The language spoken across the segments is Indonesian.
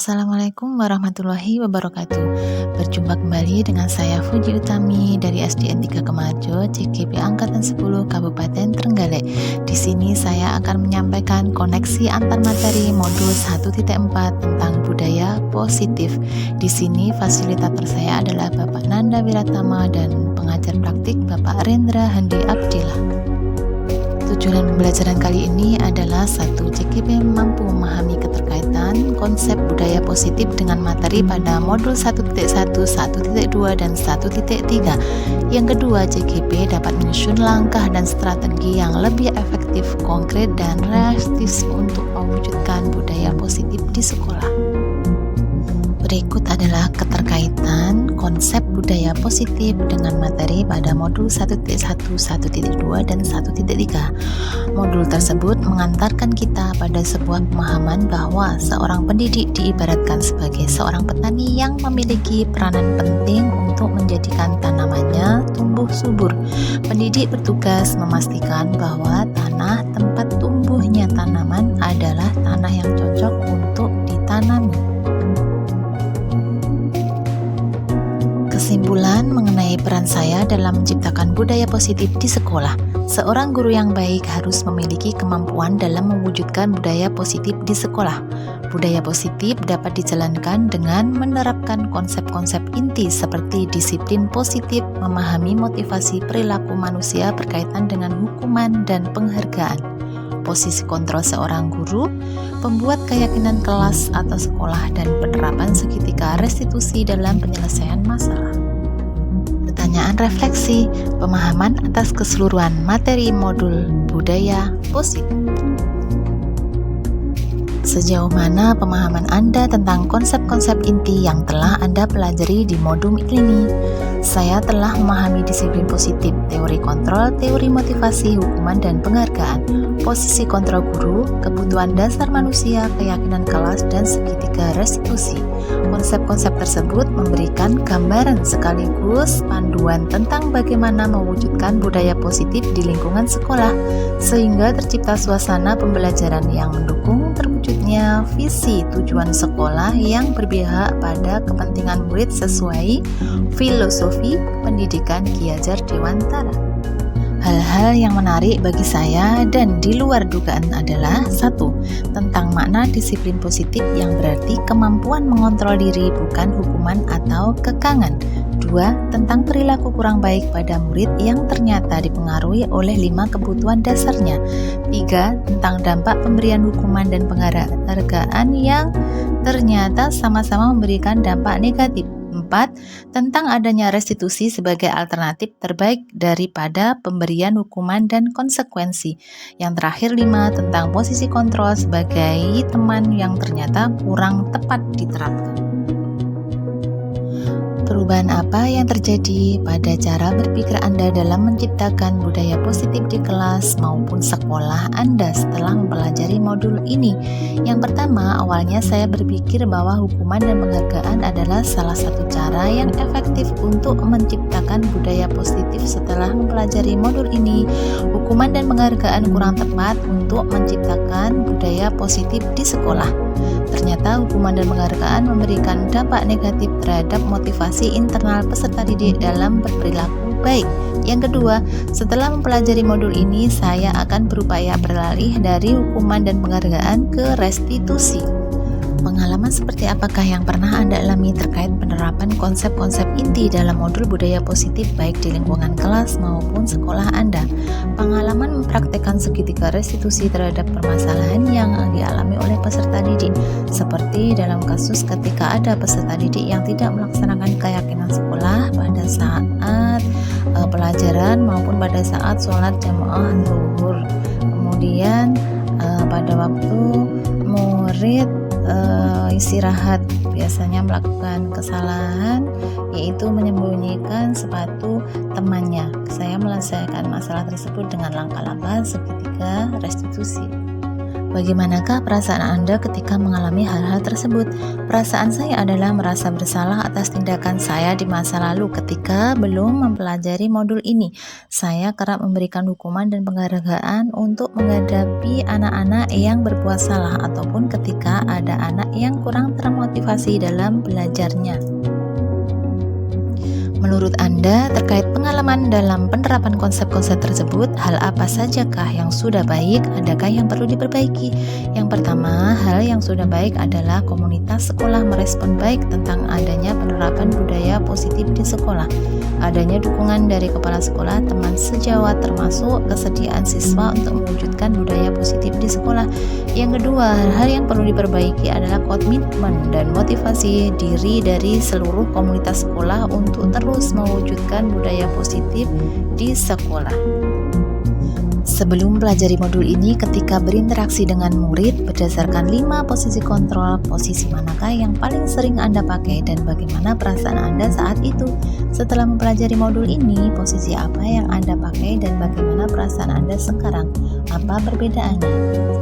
Assalamualaikum warahmatullahi wabarakatuh. Berjumpa kembali dengan saya Fuji Utami dari SDN 3 Kemarjo, CGP Angkatan 10 Kabupaten Trenggalek. Di sini saya akan menyampaikan koneksi antar materi modul 1.4 tentang budaya positif. Di sini fasilitator saya adalah Bapak Nanda Wiratama dan pengajar praktik Bapak Rendra Handi Abdillah. Tujuan pembelajaran kali ini adalah 1. CGP mampu memahami keterkaitan konsep budaya positif dengan materi pada modul 1.1, 1.2, dan 1.3. Yang kedua, CGP dapat menyusun langkah dan strategi yang lebih efektif, konkret, dan realistis untuk mewujudkan budaya positif di sekolah. Berikut adalah keterkaitan konsep budaya positif dengan materi pada modul 1.1, 1.2, dan 1.3. Modul tersebut mengantarkan kita pada sebuah pemahaman bahwa seorang pendidik diibaratkan sebagai seorang petani yang memiliki peranan penting untuk menjadikan tanamannya tumbuh subur. Pendidik bertugas memastikan bahwa tanah tempat tumbuhnya tanaman adalah tanah yang cocok untuk ditanami. Kesimpulan mengenai peran saya dalam menciptakan budaya positif di sekolah. Seorang guru yang baik harus memiliki kemampuan dalam mewujudkan budaya positif di sekolah. Budaya positif dapat dijalankan dengan menerapkan konsep-konsep inti seperti disiplin positif, memahami motivasi perilaku manusia berkaitan dengan hukuman dan penghargaan, posisi kontrol seorang guru, pembuat keyakinan kelas atau sekolah, dan penerapan segitiga restitusi dalam penyelesaian masalah. Pertanyaan refleksi, pemahaman atas keseluruhan materi modul budaya positif. Sejauh mana pemahaman Anda tentang konsep-konsep inti yang telah Anda pelajari di modul ini? Saya telah memahami disiplin positif, teori kontrol, teori motivasi, hukuman, dan penghargaan, posisi kontrol guru, kebutuhan dasar manusia, keyakinan kelas, dan segitiga restitusi. Konsep-konsep tersebut memberikan gambaran sekaligus panduan tentang bagaimana mewujudkan budaya positif di lingkungan sekolah, sehingga tercipta suasana pembelajaran yang mendukung terwujudnya visi tujuan sekolah yang berpihak pada kepentingan murid sesuai filosofi pendidikan Ki Hajar Dewantara. Hal-hal yang menarik bagi saya dan di luar dugaan adalah 1. Tentang makna disiplin positif yang berarti kemampuan mengontrol diri bukan hukuman atau kekangan. 2. Tentang perilaku kurang baik pada murid yang ternyata dipengaruhi oleh 5 kebutuhan dasarnya. 3. Tentang dampak pemberian hukuman dan penghargaan yang ternyata sama-sama memberikan dampak negatif. 4. Tentang adanya restitusi sebagai alternatif terbaik daripada pemberian hukuman dan konsekuensi. Yang terakhir 5. Tentang posisi kontrol sebagai teman yang ternyata kurang tepat diterapkan. Perubahan apa yang terjadi pada cara berpikir Anda dalam menciptakan budaya positif di kelas maupun sekolah Anda setelah mempelajari modul ini? Yang pertama, awalnya saya berpikir bahwa hukuman dan penghargaan adalah salah satu cara yang efektif untuk menciptakan budaya positif. Setelah mempelajari modul ini, hukuman dan penghargaan kurang tepat untuk menciptakan budaya positif di sekolah. Ternyata hukuman dan penghargaan memberikan dampak negatif terhadap motivasi internal peserta didik dalam berperilaku baik. Yang kedua, setelah mempelajari modul ini, saya akan berupaya beralih dari hukuman dan penghargaan ke restitusi. Pengalaman seperti apakah yang pernah Anda alami terkait penerapan konsep-konsep inti dalam modul budaya positif baik di lingkungan kelas maupun sekolah Anda? Pengalaman mempraktekkan segitiga restitusi terhadap permasalahan yang dialami oleh peserta didik, seperti dalam kasus ketika ada peserta didik yang tidak melaksanakan keyakinan sekolah pada saat pelajaran maupun pada saat sholat jamaah zuhur. Kemudian pada waktu murid istirahat biasanya melakukan kesalahan, yaitu menyembunyikan sepatu temannya. Saya menyelesaikan masalah tersebut dengan langkah-langkah segitiga restitusi. Bagaimanakah perasaan Anda ketika mengalami hal-hal tersebut? Perasaan saya adalah merasa bersalah atas tindakan saya di masa lalu ketika belum mempelajari modul ini. Saya kerap memberikan hukuman dan penghargaan untuk menghadapi anak-anak yang berbuat salah ataupun ketika ada anak yang kurang termotivasi dalam belajarnya. Menurut Anda, terkait pengalaman dalam penerapan konsep-konsep tersebut, hal apa sajakah yang sudah baik, adakah yang perlu diperbaiki? Yang pertama, hal yang sudah baik adalah komunitas sekolah merespon baik tentang adanya penerapan budaya positif di sekolah. Adanya dukungan dari kepala sekolah, teman sejawat, termasuk kesediaan siswa untuk mewujudkan budaya positif di sekolah. Yang kedua, hal yang perlu diperbaiki adalah komitmen dan motivasi diri dari seluruh komunitas sekolah untuk terus mewujudkan budaya positif di sekolah. Sebelum pelajari modul ini, ketika berinteraksi dengan murid berdasarkan 5 posisi kontrol, posisi manakah yang paling sering Anda pakai dan bagaimana perasaan Anda saat itu? Setelah mempelajari modul ini, posisi apa yang Anda pakai dan bagaimana perasaan Anda sekarang? Apa perbedaannya?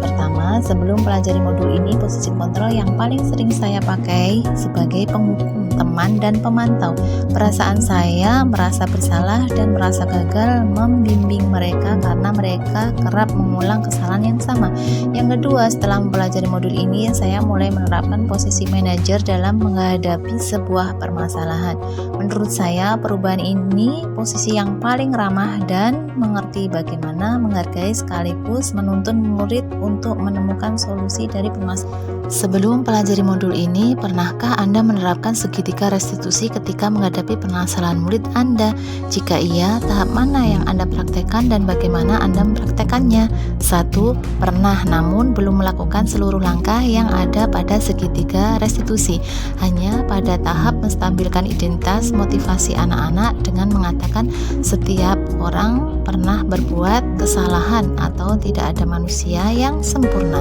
Pertama, sebelum pelajari modul ini, posisi kontrol yang paling sering saya pakai sebagai penghukum, teman, dan pemantau. Perasaan saya merasa bersalah dan merasa gagal membimbing mereka karena mereka kerap mengulang kesalahan yang sama. Yang kedua, setelah mempelajari modul ini, saya mulai menerapkan posisi manajer dalam menghadapi sebuah permasalahan. Menurut saya, perubahan ini posisi yang paling ramah dan mengerti bagaimana menghargai sekaligus menuntun murid untuk menemukan solusi dari permasalahan. Sebelum pelajari modul ini, pernahkah Anda menerapkan segitiga restitusi ketika menghadapi permasalahan murid Anda? Jika iya, tahap mana yang Anda praktekkan dan bagaimana Anda mempraktekannya? 1. Pernah namun belum melakukan seluruh langkah yang ada pada segitiga restitusi. Hanya pada tahap menstabilkan identitas motivasi anak-anak dengan mengatakan setiap orang pernah berbuat kesalahan atau tidak ada manusia yang sempurna.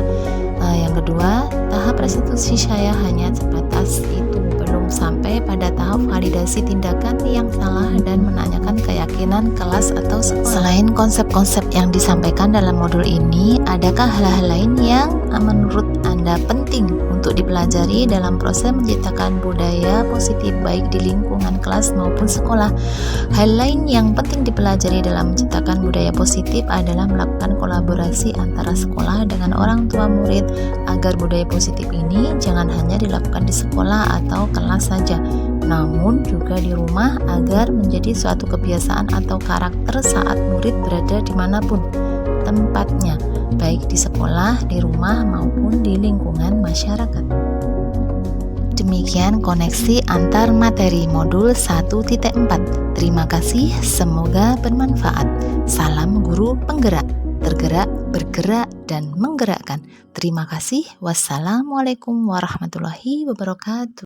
Yang kedua, tahap restitusi saya hanya sebatas itu, belum sampai pada tahap validasi tindakan yang salah dan menanyakan keyakinan kelas atau sekolah. Selain konsep-konsep yang disampaikan dalam modul ini, adakah hal-hal lain yang menurut Anda penting untuk dipelajari dalam proses menciptakan budaya positif baik di lingkungan kelas maupun sekolah? Hal lain yang penting dipelajari dalam menciptakan budaya positif adalah melakukan kolaborasi antara sekolah dengan orang tua murid agar budaya positif ini jangan hanya dilakukan di sekolah atau kelas saja, namun juga di rumah agar menjadi suatu kebiasaan atau karakter saat murid berada dimanapun tempatnya, baik di sekolah, di rumah, maupun di lingkungan masyarakat. Demikian koneksi antar materi modul 1.4. Terima kasih, semoga bermanfaat. Salam guru penggerak, tergerak, bergerak, dan menggerakkan. Terima kasih. Wassalamualaikum warahmatullahi wabarakatuh.